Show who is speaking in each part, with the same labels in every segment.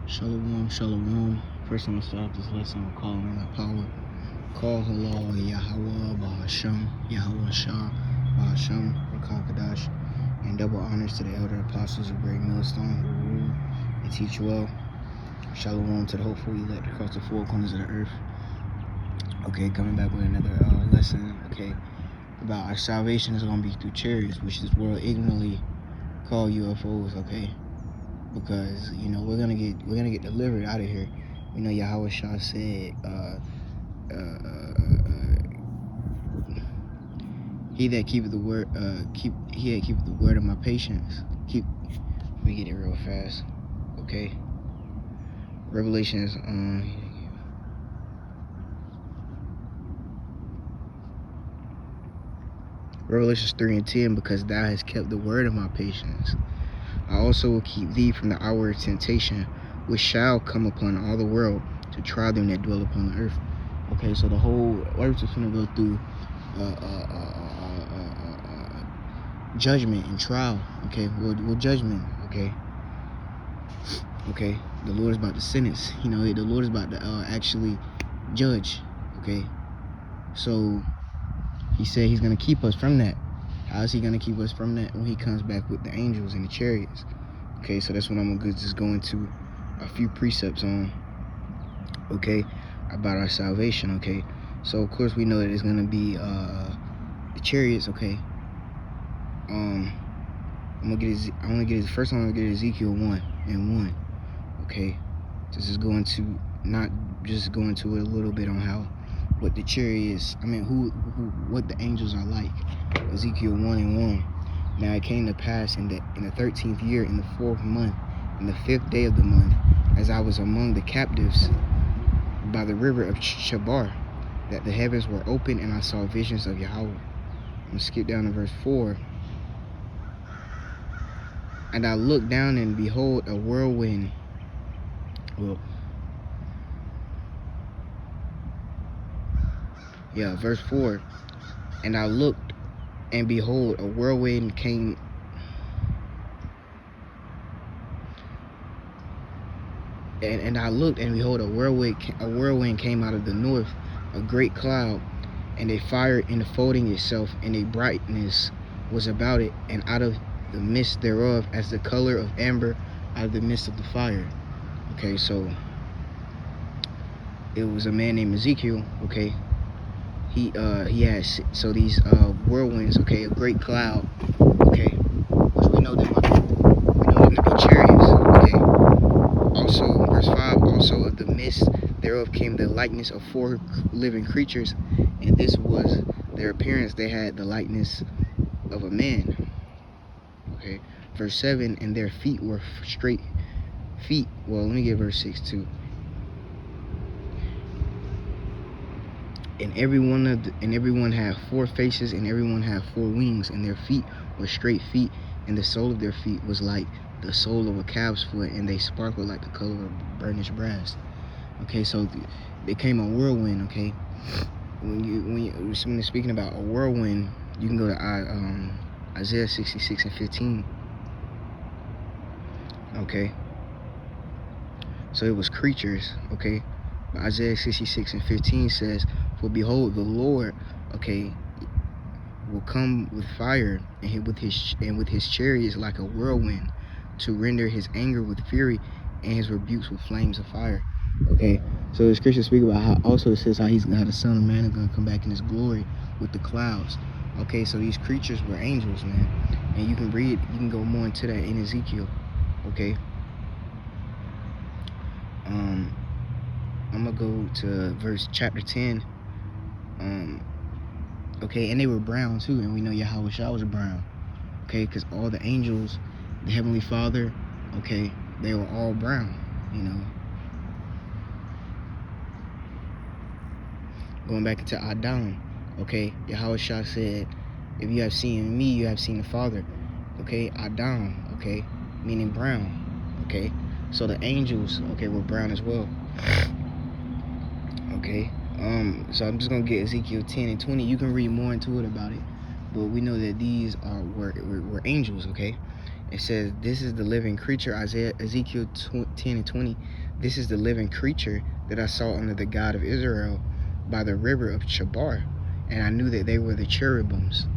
Speaker 1: Shalom, shalom. First, I'm going to start off this lesson with calling the power. Call halal Yahweh Bahasham, Yahweh Shah, Bahasham, Rakakadash, and double honors to the elder apostles of Great Millstone who rule and teach well. Shalom to the hopeful elect across the four corners of the earth. Okay, coming back with another lesson, okay, about our salvation is going to be through chariots, which this world ignorantly call UFOs, okay? Because we're gonna get delivered out of here. Yahweh Shah said, "He that keepeth the word, he that keepeth the word of my patience, keep." Let me get it real fast, okay? Revelations 3:10, because thou hast kept the word of my patience, I also will keep thee from the hour of temptation, which shall come upon all the world to try them that dwell upon the earth. Okay, so the whole earth is going to go through judgment and trial. Okay, well judgment. Okay, the Lord is about to sentence. The Lord is about to actually judge. Okay, so He said He's going to keep us from that. How is He going to keep us from that? When He comes back with the angels and the chariots. Okay, so that's what I'm going to just go into a few precepts on, okay, about our salvation, okay? So, of course, we know that it's going to be the chariots, okay? I'm going to get Ezekiel 1:1, okay? This is going to, not just go into it a little bit on how, what the chariots, what the angels are like. Ezekiel 1:1. Now it came to pass in the 13th year, in the 4th month, in the 5th day of the month, as I was among the captives by the river of Chabar, that the heavens were open, and I saw visions of Yahweh. I'm going to skip down to verse 4. And I looked down, and behold, a whirlwind. Verse 4. And I looked, and behold, a whirlwind came. And I looked, and behold, a whirlwind came out of the north, a great cloud, and a fire enfolding itself, and a brightness was about it, and out of the midst thereof, as the color of amber out of the midst of the fire. Okay, so it was a man named Ezekiel. Okay, he had these whirlwinds. Okay, a great cloud. Okay, which we know them to be chariots. Okay. Also, verse 5, also of the midst thereof came the likeness of 4 living creatures, and this was their appearance. They had the likeness of a man. Okay, verse 7, and their feet were straight feet. Well, let me get verse 6 too. And everyone had 4 faces, and everyone had 4 wings, and their feet were straight feet, and the sole of their feet was like the sole of a calf's foot, and they sparkled like the color of burnished brass. Okay, so they came a whirlwind. Okay, when you're speaking about a whirlwind, you can go to Isaiah 66:15. Okay, so it was creatures. Okay, Isaiah 66:15 says, "For behold, the Lord, okay, will come with fire, and with his chariots like a whirlwind, to render his anger with fury, and his rebukes with flames of fire." Okay, so the scripture speak about how also it says how the Son of Man is going to come back in his glory with the clouds. Okay, so these creatures were angels, man, and you can go more into that in Ezekiel. Okay, I'm gonna go to chapter 10. Okay, and they were brown too, and we know Yahweh Shah was brown. Okay, because all the angels, the Heavenly Father, okay, they were all brown. Going back into Adam, okay, Yahweh Shah said, "If you have seen me, you have seen the Father." Okay, Adam, okay, meaning brown. Okay, so the angels, okay, were brown as well. Okay, so I'm just gonna get Ezekiel 10:20. You can read more into it about it, but we know that these were angels. Okay, It says, this is the living creature, Ezekiel 10 and 20. This is the living creature that I saw under the God of Israel by the river of Chabar, and I knew that they were the cherubims.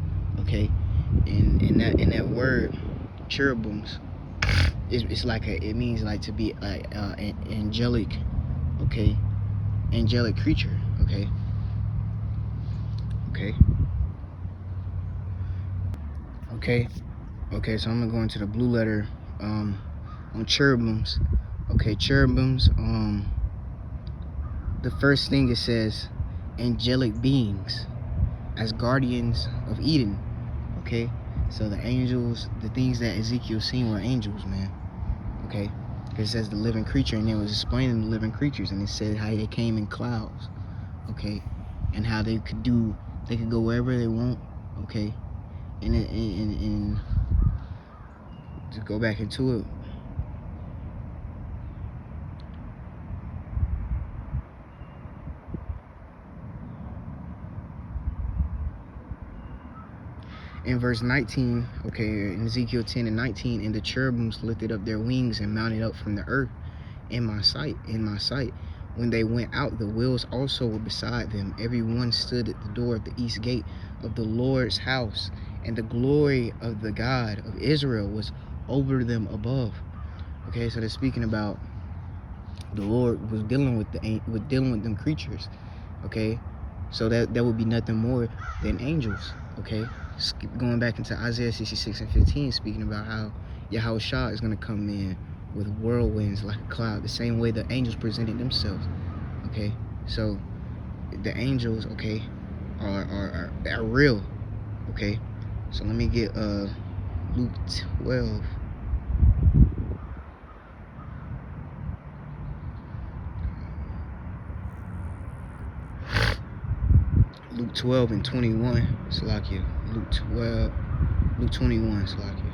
Speaker 1: Okay, in that word, cherubims, it's like it means like to be an angelic, okay, angelic creature. Okay, okay, okay, okay. So I'm gonna go into the blue letter on cherubims. Okay, cherubims. The first thing it says, angelic beings as guardians of Eden. Okay, so the angels, the things that Ezekiel seen were angels, man. Okay, it says the living creature, and it was explaining the living creatures, and it said how they came in clouds. Okay, and how they could go wherever they want. Okay, and to go back into it. In verse 19, okay, in Ezekiel 10 and 19, and the cherubims lifted up their wings and mounted up from the earth in my sight. When they went out, the wheels also were beside them. Every one stood at the door of the east gate of the Lord's house, and the glory of the God of Israel was over them above. Okay, so they're speaking about the Lord was dealing with them creatures. Okay, so that would be nothing more than angels. Okay, going back into Isaiah 66 and 15, speaking about how Yahushua is going to come in with whirlwinds like a cloud, the same way the angels presented themselves. Okay, so the angels, okay, are real. Okay, so let me get Luke 12. Luke 12 and 21, Salakia. Luke 21, Salakia.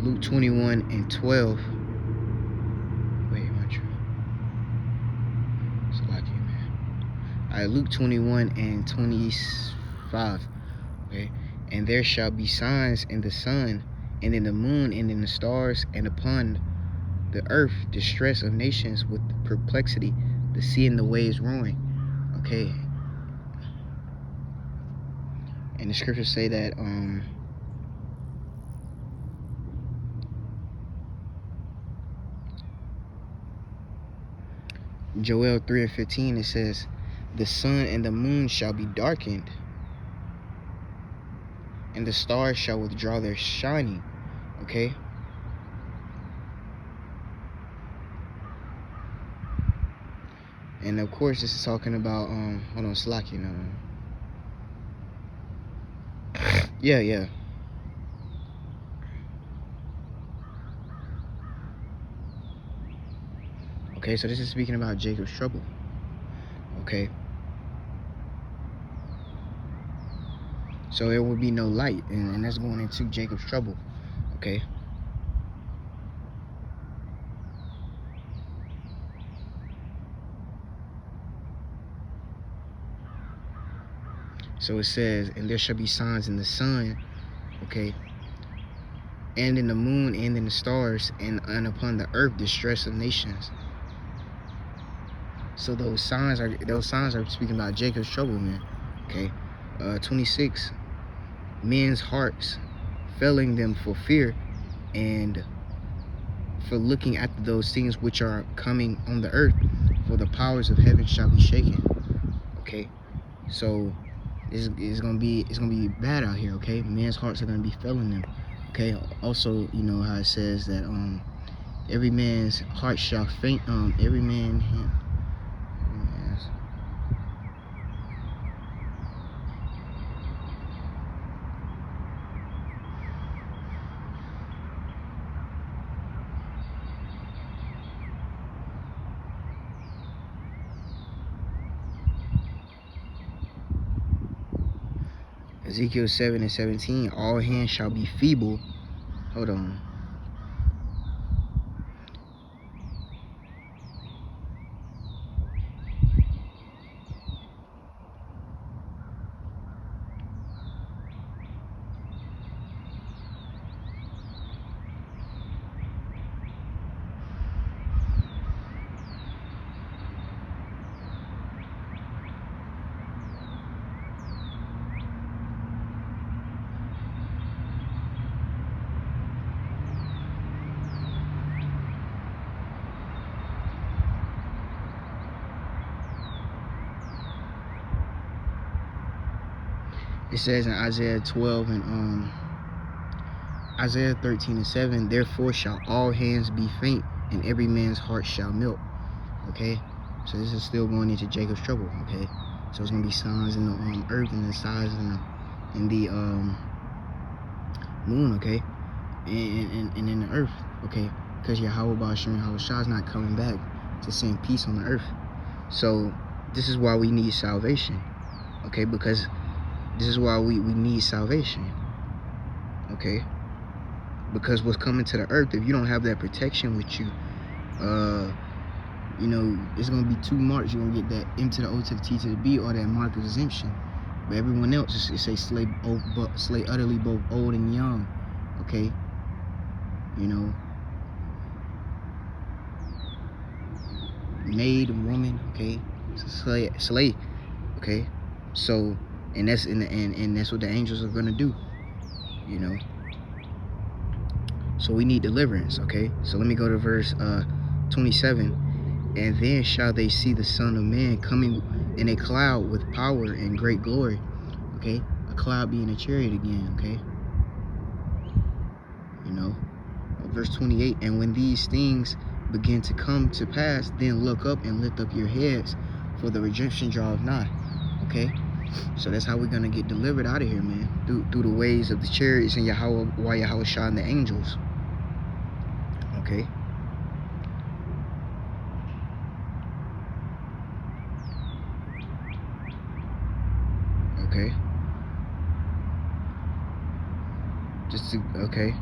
Speaker 1: Luke 21 and 12. Wait, am I true? Salakia, man. Alright, Luke 21 and 25. Okay. And there shall be signs in the sun, and in the moon, and in the stars, and upon the earth distress of nations with perplexity, the sea and the waves roaring. Okay. And the scriptures say that Joel 3 and 15, it says, the sun and the moon shall be darkened, and the stars shall withdraw their shining. Okay. And of course, this is talking about hold on, Slack, you know. Yeah. Okay, so this is speaking about Jacob's trouble. Okay. So there will be no light, and that's going into Jacob's trouble. Okay. So it says, and there shall be signs in the sun, okay, and in the moon, and in the stars, and upon the earth distress of nations. So those signs are speaking about Jacob's trouble, man. Okay. 26, men's hearts failing them for fear and for looking at those things which are coming on the earth, for the powers of heaven shall be shaken. Okay, so it's gonna be bad out here. Okay, men's hearts are gonna be failing them. Okay, also, you know how it says that every man's heart shall faint. Every man. Ezekiel 7 and 17, all hands shall be feeble. Hold on. It says in Isaiah 12 and Isaiah 13:7, therefore shall all hands be faint, and every man's heart shall melt. Okay, so this is still going into Jacob's trouble. Okay, so it's gonna be signs in the earth and the signs in the moon. Okay, and in the earth. Okay, because Yahweh Ba'ashim Yahweh Shah is not coming back to send peace on the earth. So this is why we need salvation. Okay, because this is why we need salvation. Okay, because what's coming to the earth, if you don't have that protection with you, you know, it's gonna be two marks. You're gonna get that M to the O to the T to the B, or that mark of exemption. But everyone else, it say slay utterly both old and young. Okay, you know, maid and woman. Okay, slay. Okay, so and that's and that's what the angels are gonna do. You know. So we need deliverance. Okay, so let me go to verse 27. And then shall they see the Son of Man coming in a cloud with power and great glory. Okay, a cloud being a chariot again. Okay, you know, verse 28. And when these things begin to come to pass, then look up and lift up your heads, for the redemption draweth nigh. Okay, so that's how we're gonna get delivered out of here, man, through the ways of the chariots and Yahweh Shah and the angels. Okay. Okay. Okay.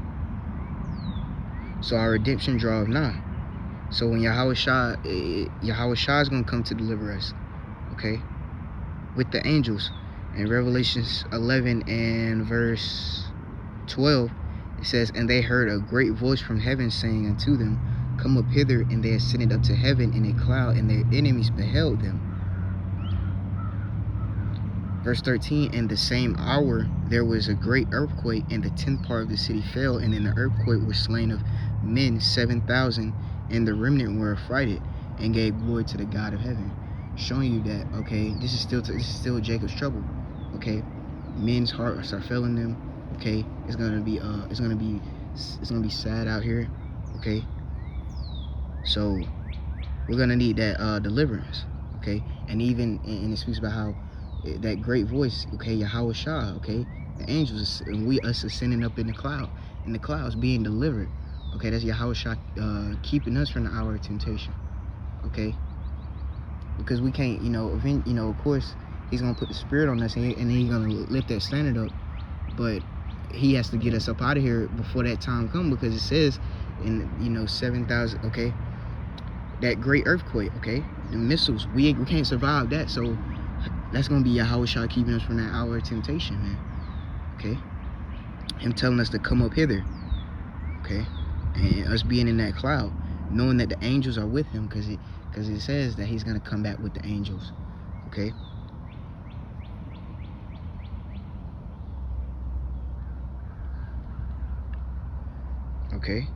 Speaker 1: So our redemption draweth nigh. So when Yahweh Shah is gonna come to deliver us. Okay. With the angels. In Revelations 11 and verse 12, it says, and they heard a great voice from heaven saying unto them, come up hither, and they ascended up to heaven in a cloud, and their enemies beheld them. Verse 13, in the same hour there was a great earthquake, and the 10th part of the city fell, and in the earthquake were slain of men 7,000, and the remnant were affrighted, and gave glory to the God of heaven. Showing you that, okay, this is still Jacob's trouble. Okay, men's hearts are failing them. Okay, it's gonna be sad out here. Okay, so we're gonna need that deliverance. Okay, and even and it speaks about how that great voice, okay, Yahweh Shah, okay, the angels, and us ascending up in the clouds being delivered. Okay, that's Yahweh Shah keeping us from the hour of temptation. Okay, because we can't, of course he's gonna put the spirit on us, and then he's gonna lift that standard up, but he has to get us up out of here before that time comes, because it says in 7,000. Okay, that great earthquake. Okay, the missiles, we can't survive that. So that's gonna be Yahweh Shah keeping us from that hour of temptation, man. Okay, him telling us to come up hither. Okay, and us being in that cloud, knowing that the angels are with him, because it says that he's gonna come back with the angels. Okay. Okay.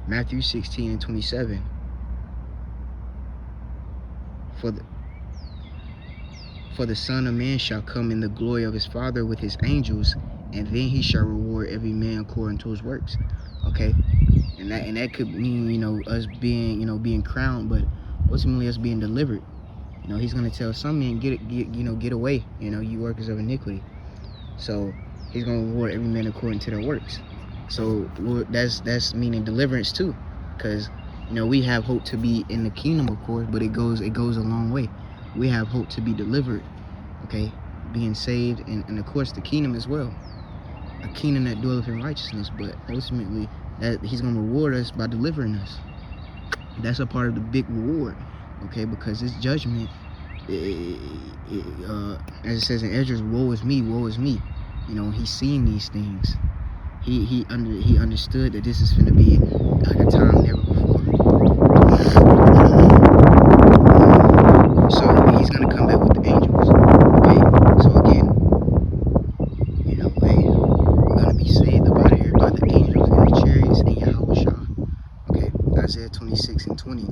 Speaker 1: Matthew 16 and 27. For the Son of Man shall come in the glory of his Father with his angels, and then he shall reward every man according to his works. Okay, and that could mean us being crowned, but ultimately us being delivered. He's gonna tell some men get away. You workers of iniquity. So he's gonna reward every man according to their works. So that's meaning deliverance too, because we have hope to be in the kingdom, of course, but it goes a long way. We have hope to be delivered, okay, being saved, and of course the kingdom as well, a kingdom that dwelleth in righteousness. But ultimately, that he's gonna reward us by delivering us. That's a part of the big reward, okay, because this judgment, as it says in Ezra, woe is me, woe is me. He's seen these things. He understood that this is going to be like a time never before. So he's going to come back with the angels. Okay, so again, we're going to be saved up out of here by the angels and the chariots and Yahweh Shah. Okay, Isaiah 26 and 20.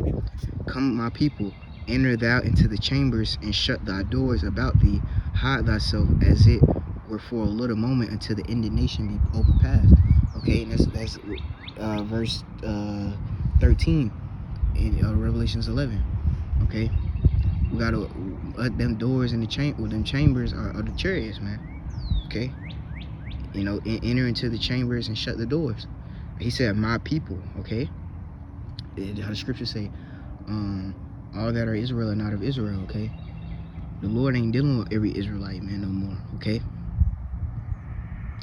Speaker 1: Come, my people, Enter thou into the chambers, and shut thy doors about thee. Hide thyself as it were for a little moment, until the indignation be overpassed. Okay, and that's verse 13 in Revelations 11. Okay, we gotta them doors in the them chambers are the chariots, man. Okay, enter into the chambers and shut the doors. He said, "My people." Okay, how the scriptures say, all that are Israel are not of Israel. Okay, the Lord ain't dealing with every Israelite, man, no more. Okay,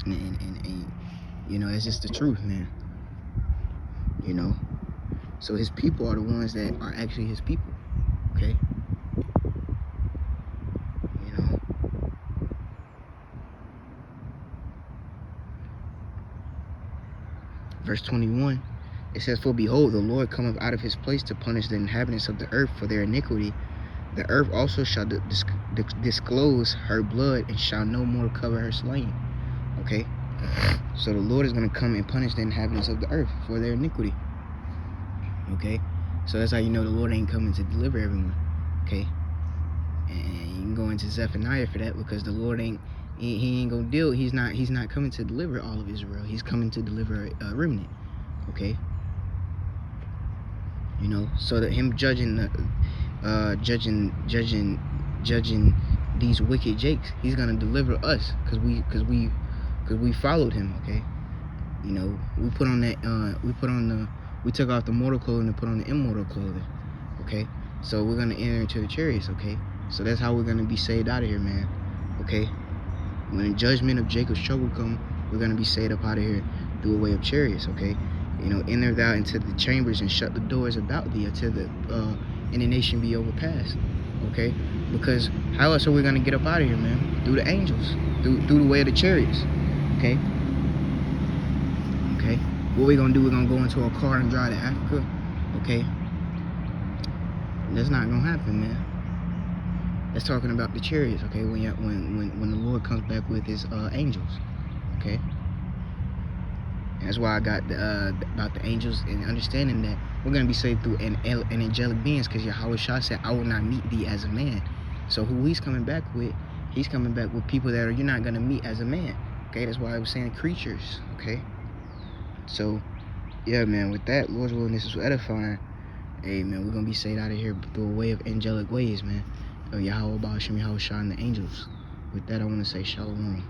Speaker 1: and that's just the truth, man. So his people are the ones that are actually his people. Okay, verse 21. It says, "For behold, the Lord cometh out of his place to punish the inhabitants of the earth for their iniquity. The earth also shall disclose her blood, and shall no more cover her slain." Okay, so the Lord is going to come and punish the inhabitants of the earth for their iniquity. Okay, so that's how you know the Lord ain't coming to deliver everyone. Okay, and you can go into Zephaniah for that, because the Lord he ain't gonna deal. He's not coming to deliver all of Israel. He's coming to deliver a remnant. Okay, so that him judging these wicked jakes, he's gonna deliver us, because we followed him. Okay, we put on that we took off the mortal clothing and put on the immortal clothing. Okay, so we're gonna enter into the chariots. Okay, so that's how we're gonna be saved out of here, man. Okay, when the judgment of Jacob's trouble come, we're gonna be saved up out of here through a way of chariots. Okay, enter thou into the chambers, and shut the doors about thee, until the indignation be overpassed. Okay, because how else are we gonna get up out of here, man? Through the angels, through the way of the chariots. Okay, what we gonna do? We're gonna go into a car and drive to Africa. Okay, that's not gonna happen, man. That's talking about the chariots. Okay, when the Lord comes back with his angels. Okay, and that's why I got about the angels, and understanding that we're gonna be saved through an angelic beings, because Yahweh Shah said, "I will not meet thee as a man." So who he's coming back with? He's coming back with people that you're not gonna meet as a man. Okay, that's why I was saying creatures. Okay, so yeah, man. With that, Lord's willing, this is edifying. Hey, man, we're gonna be saved out of here through a way of angelic ways, man. Yahweh Shah and the angels. With that, I want to say shalom.